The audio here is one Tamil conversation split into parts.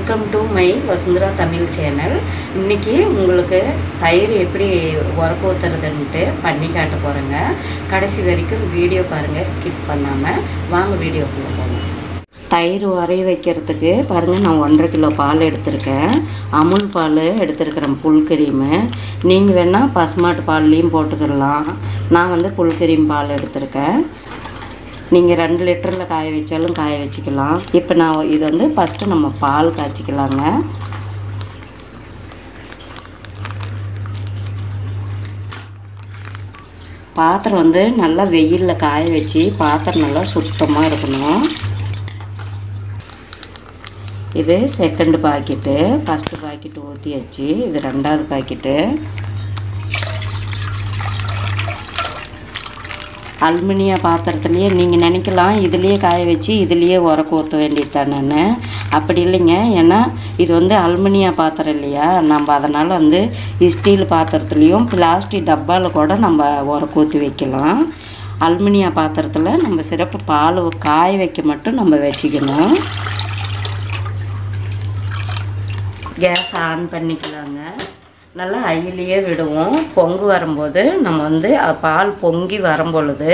Welcome to my Vasundhara Tamil channel. இன்றைக்கி உங்களுக்கு தயிர் எப்படி உரக்க ஊற்றுறதுன்ட்டு பண்ணி காட்ட போகிறேங்க. கடைசி வரைக்கும் வீடியோ பாருங்கள், ஸ்கிப் பண்ணாமல். வாங்க வீடியோக்குள்ளே போகணும். தயிர் உரைய வைக்கிறதுக்கு பாருங்கள், நான் 1.5 கிலோ பால் எடுத்திருக்கேன். அமுல் பால் எடுத்துருக்கிறேன், புல் கிரீமு. நீங்கள் வேணால் பசுமாட்டு பால்லையும் போட்டுக்கிடலாம். நான் புல் கிரீம் பால் எடுத்திருக்கேன். நீங்கள் 2 லிட்டரில் காய வச்சாலும் காய வச்சுக்கலாம். இப்போ நான் இது ஃபஸ்ட்டு நம்ம பால் காய்ச்சிக்கலாங்க. பாத்திரம் நல்லா வெயிலில் காய வச்சு பாத்திரம் நல்லா சுத்தமாக இருக்கணும். இது செகண்ட் பாக்கெட்டு. ஃபஸ்ட்டு பாக்கெட்டு ஊற்றியாச்சு. இது 2வது பாக்கெட்டு. அலுமினிய பாத்திரத்துலேயே நீங்கள் நினைக்கலாம் இதுலேயே காய வச்சு இதுலேயே உரக்க ஊற்ற வேண்டியது தானேன்னு. அப்படி இல்லைங்க. ஏன்னா இது அலுமினிய பாத்திரம் இல்லையா, நம்ம அதனால் ஸ்டீல் பாத்திரத்துலேயும் பிளாஸ்டிக் டப்பாவில் கூட நம்ம உரக்க ஊற்றி வைக்கலாம். அலுமினிய பாத்திரத்தில் நம்ம சிறப்பு பால் காய வைக்க மட்டும் நம்ம வச்சுக்கணும். கேஸ் ஆன் பண்ணிக்கலாங்க. நல்லா ஹையிலேயே விடுவோம். பொங்கு வரும்போது நம்ம பால் பொங்கி வரும்பொழுது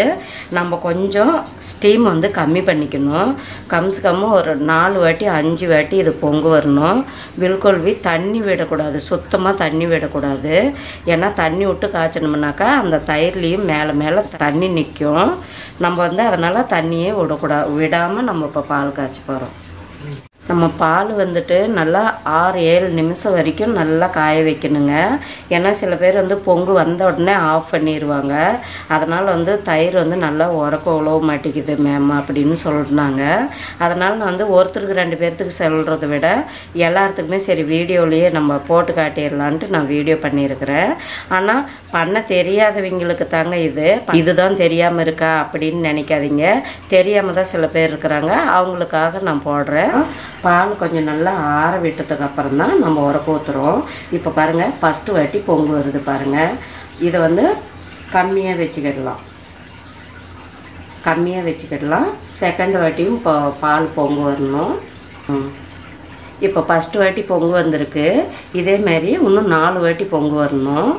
நம்ம கொஞ்சம் ஸ்டீம் கம்மி பண்ணிக்கணும். கம்ஸ் கம்மி ஒரு 4 வாட்டி 5 வாட்டி இது பொங்கு வரணும். பில்கொல்வி தண்ணி விடக்கூடாது, சுத்தமாக தண்ணி விடக்கூடாது. ஏன்னா தண்ணி விட்டு காய்ச்சணும்னாக்கா அந்த தயிர்லேயும் மேலே தண்ணி நிற்கும். நம்ம அதனால் தண்ணியே விடாமல் நம்ம இப்போ பால் காய்ச்ச போகிறோம். நம்ம பால் நல்லா 6-7 நிமிஷம் வரைக்கும் நல்லா காய வைக்கணுங்க. ஏன்னா சில பேர் பொங்கு வந்த உடனே ஆஃப் பண்ணிடுவாங்க. அதனால் தயிர் நல்லா உரக்க உழவ மாட்டேங்குது மேம் அப்படின்னு சொல்லியிருந்தாங்க. அதனால் நான் ஒருத்தருக்கு 2 பேர்த்துக்கு சொல்கிறத விட எல்லாத்துக்குமே சரி வீடியோலேயே நம்ம போட்டு காட்டிடலான்ட்டு நான் வீடியோ பண்ணியிருக்கிறேன். ஆனால் பண்ண தெரியாதவங்களுக்கு தாங்க இதுதான் தெரியாமல் இருக்கா அப்படின்னு நினைக்காதீங்க. தெரியாமல் தான் சில பேர் இருக்கிறாங்க, அவங்களுக்காக நான் போடுறேன். பால் கொஞ்சம் நல்லா ஆற விட்டதுக்கு அப்புறம் தான் நம்ம உரக்க ஊற்றுறோம். இப்போ பாருங்கள், ஃபஸ்ட்டு வாட்டி பொங்கு வருது பாருங்கள். இதை கம்மியாக வச்சுக்கிடலாம். செகண்ட் வாட்டியும் இப்போ பால் பொங்கு வரணும். இப்போ ஃபஸ்ட்டு வாட்டி பொங்கு வந்திருக்கு. இதேமாரி இன்னும் 4 வாட்டி பொங்கு வரணும்.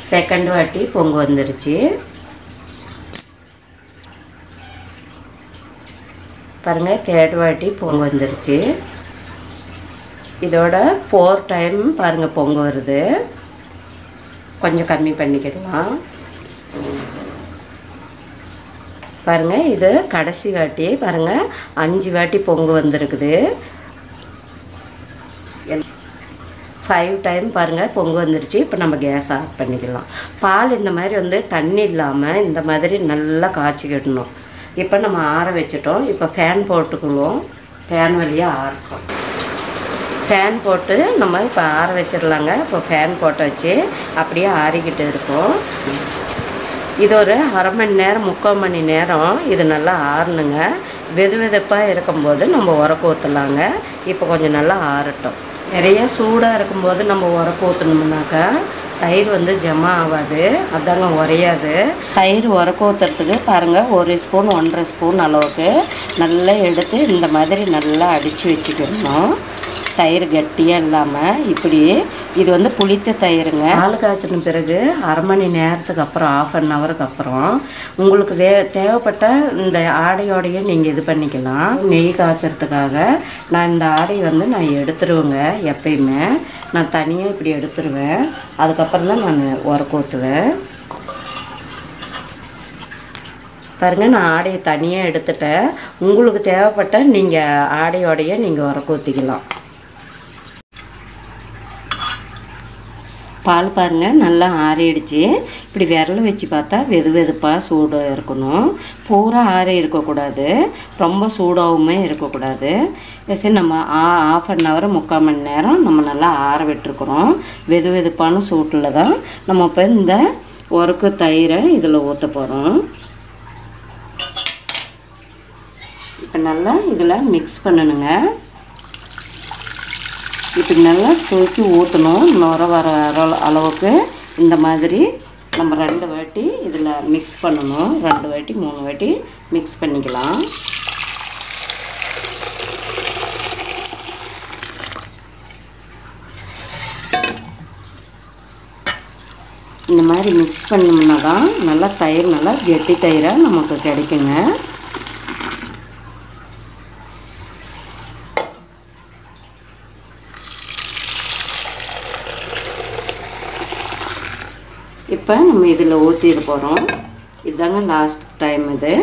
செகண்ட் வாட்டி பொங்கு வந்துருச்சு பாருங்கள். தேர்ட் வாட்டி பொங்கு வந்துருச்சு. இதோட 4 டைம் பாருங்கள் பொங்கு வருது. கொஞ்சம் கம்மி பண்ணிக்கலாம் பாருங்கள். இது கடைசி வாட்டி பாருங்கள், 5 வாட்டி பொங்கு வந்திருக்குது. 5 டைம் பாருங்கள் பொங்கு வந்துருச்சு. இப்போ நம்ம கேஸ் ஆஃப் பண்ணிக்கலாம். பால் இந்த மாதிரி தண்ணி இல்லாமல் இந்த மாதிரி நல்லா காய்ச்சிக்கிடணும். இப்போ நம்ம ஆற வச்சிட்டோம். இப்போ ஃபேன் போட்டுக்குவோம். ஃபேன் வழியாக ஆறட்டும். ஃபேன் போட்டு நம்ம இப்போ ஆற வச்சிடலாங்க. இப்போ ஃபேன் போட்டு வச்சு அப்படியே ஆறிக்கிட்டு இருக்கும். இது ஒரு 1/2 மணி நேரம் 3/4 மணி நேரம் இது நல்லா ஆறணுங்க. வெதுப்பாக இருக்கும்போது நம்ம உரக்க ஊற்றலாங்க. இப்போ கொஞ்சம் நல்லா ஆறட்டும். நிறைய சூடாக இருக்கும்போது நம்ம உரக்க ஊற்றணும்னாக்கா தயிர் ஜமா ஆகாது, அதாங்க உரையாது. தயிர் உரக்க ஊற்றுறதுக்கு பாருங்கள், 1 ஸ்பூன் 1.5 ஸ்பூன் அளவுக்கு நல்லா எடுத்து இந்த மாதிரி நல்லா அடித்து வச்சுக்கணும். தயிர் கட்டியாக இல்லாமல் இப்படி. இது புளித்த தயிருங்க. பால் காய்ச்சின பிறகு 1/2 மணி நேரத்துக்கு அப்புறம் 1/2 ஹவருக்கு அப்புறம் உங்களுக்கு தேவைப்பட்ட இந்த ஆடையோடையே நீங்கள் இது பண்ணிக்கலாம். நெய் காய்ச்சறதுக்காக நான் இந்த ஆடையை நான் எடுத்துருவேங்க. எப்பயுமே நான் தனியாக இப்படி எடுத்துருவேன். அதுக்கப்புறம் தான் நான் உரக்க ஊற்றுவேன். பாருங்கள், நான் ஆடையை தனியாக எடுத்துட்டேன். உங்களுக்கு தேவைப்பட்ட நீங்கள் ஆடையோடையே நீங்கள் உரக்க ஊற்றிக்கலாம். பால் பாருங்கள் நல்லா ஆறிடுச்சு. இப்படி விரல வச்சு பார்த்தா வெதுப்பாக சூடாக இருக்கணும். பூரா ஆறி இருக்கக்கூடாது, ரொம்ப சூடாகவுமே இருக்கக்கூடாது. சரி, நம்ம 1/2 ஹவர் 3/4 மணி நேரம் நம்ம நல்லா ஆற விட்டுருக்குறோம். வெதுப்பான சூட்டில் தான் நம்ம இப்போ இந்த உரக்கு தயிரை இதில் ஊற்ற போகிறோம். இப்போ நல்லா இதில் மிக்ஸ் பண்ணணுங்க. இப்படி நல்லா தூக்கி ஊற்றணும். நுர வர அளவுக்கு இந்த மாதிரி நம்ம 2 வாட்டி இதில் மிக்ஸ் பண்ணணும். 2 வாட்டி 3 வாட்டி மிக்ஸ் பண்ணிக்கலாம். இந்த மாதிரி மிக்ஸ் பண்ணோம்னா தான் நல்லா தயிர் நல்லா கெட்டி தயிராக நமக்கு கிடைக்குங்க. இப்போ நம்ம இதில் ஊற்றிட போகிறோம். இதுதாங்க லாஸ்ட் டைம் இது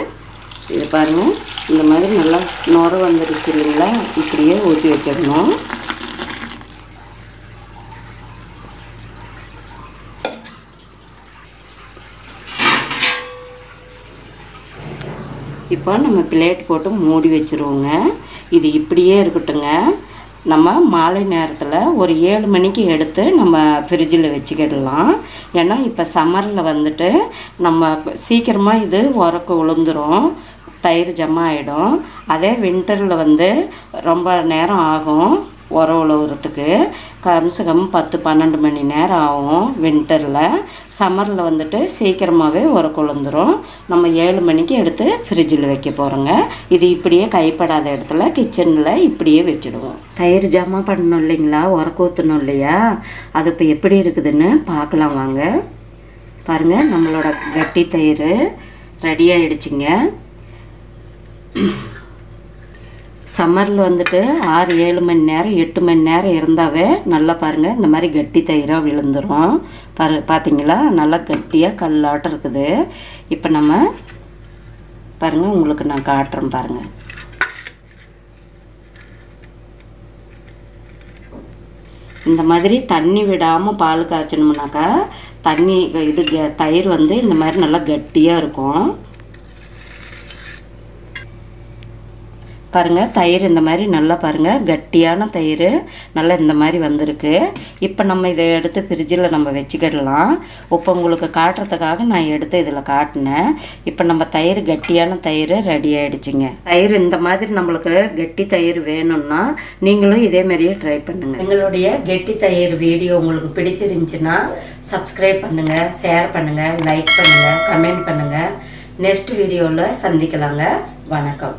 பாருங்கள். இந்த மாதிரி நல்லா நுர வந்துடுச்சு இல்லைங்களா, இப்படியே ஊற்றி வச்சிடணும். இப்போ நம்ம பிளேட் போட்டு மூடி வச்சுருவோங்க. இது இப்படியே இருக்கட்டுங்க. நம்ம மாலை நேரத்தில் ஒரு 7 மணிக்கு எடுத்து நம்ம ஃப்ரிட்ஜில் வச்சுக்கிடலாம். ஏன்னா இப்போ சம்மரில் வந்துட்டு நம்ம சீக்கிரமாக இது உரக்கு உளுந்துரும், தயிர் ஜமா ஆகிடும். அதே வின்டரில் வந்து ரொம்ப நேரம் ஆகும் உர உழுவுறதுக்கு. கம்சே கம் 10-12 மணி நேரம் ஆகும் வின்டரில். சம்மரில் வந்துட்டு சீக்கிரமாகவே உரக்கு உளுந்துரும். நம்ம 7 மணிக்கு எடுத்து ஃப்ரிட்ஜில் வைக்க போகிறோங்க. இது இப்படியே கைப்படாத இடத்துல கிச்சனில் இப்படியே வச்சுடுவோம். தயிர் ஜமா பண்ணணும் இல்லைங்களா, உரக்கு ஊற்றணும் இல்லையா, அது இப்போ எப்படி இருக்குதுன்னு பார்க்கலாம் வாங்க. பாருங்கள், நம்மளோட கட்டி தயிர் ரெடி ஆகிடுச்சிங்க. சம்மரில் வந்துட்டு 6-7 மணி நேரம் 8 மணி நேரம் இருந்தாவே நல்லா பாருங்கள் இந்த மாதிரி கட்டி தயிராக விழுந்துடும். பார்த்தீங்களா, நல்லா கட்டியாக கல்லாட்டம் இருக்குது. இப்போ நம்ம பாருங்கள், உங்களுக்கு நான் காட்டுறேன் பாருங்கள். இந்த மாதிரி தண்ணி விடாமல் பால் காய்ச்சணும்னாக்கா தயிர் வந்து இந்த மாதிரி நல்லா கட்டியாக இருக்கும். பாருங்கள், தயிர் இந்த மாதிரி நல்லா பாருங்கள் கட்டியான தயிர் நல்லா இந்த மாதிரி வந்திருக்கு. இப்போ நம்ம இதை எடுத்து ஃப்ரிட்ஜில் நம்ம வச்சுக்கிடலாம். இப்போ உங்களுக்கு காட்டுறதுக்காக நான் எடுத்து இதில் காட்டினேன். இப்போ நம்ம தயிர் கட்டியான தயிர் ரெடி ஆகிடுச்சிங்க. தயிர் இந்த மாதிரி நம்மளுக்கு கெட்டி தயிர் வேணும்னா நீங்களும் இதே மாதிரியே ட்ரை பண்ணுங்கள். எங்களுடைய கெட்டி தயிர் வீடியோ உங்களுக்கு பிடிச்சிருந்துச்சின்னா சப்ஸ்கிரைப் பண்ணுங்கள், ஷேர் பண்ணுங்கள், லைக் பண்ணுங்கள், கமெண்ட் பண்ணுங்கள். நெக்ஸ்ட் வீடியோவில் சந்திக்கலாங்க. வணக்கம்.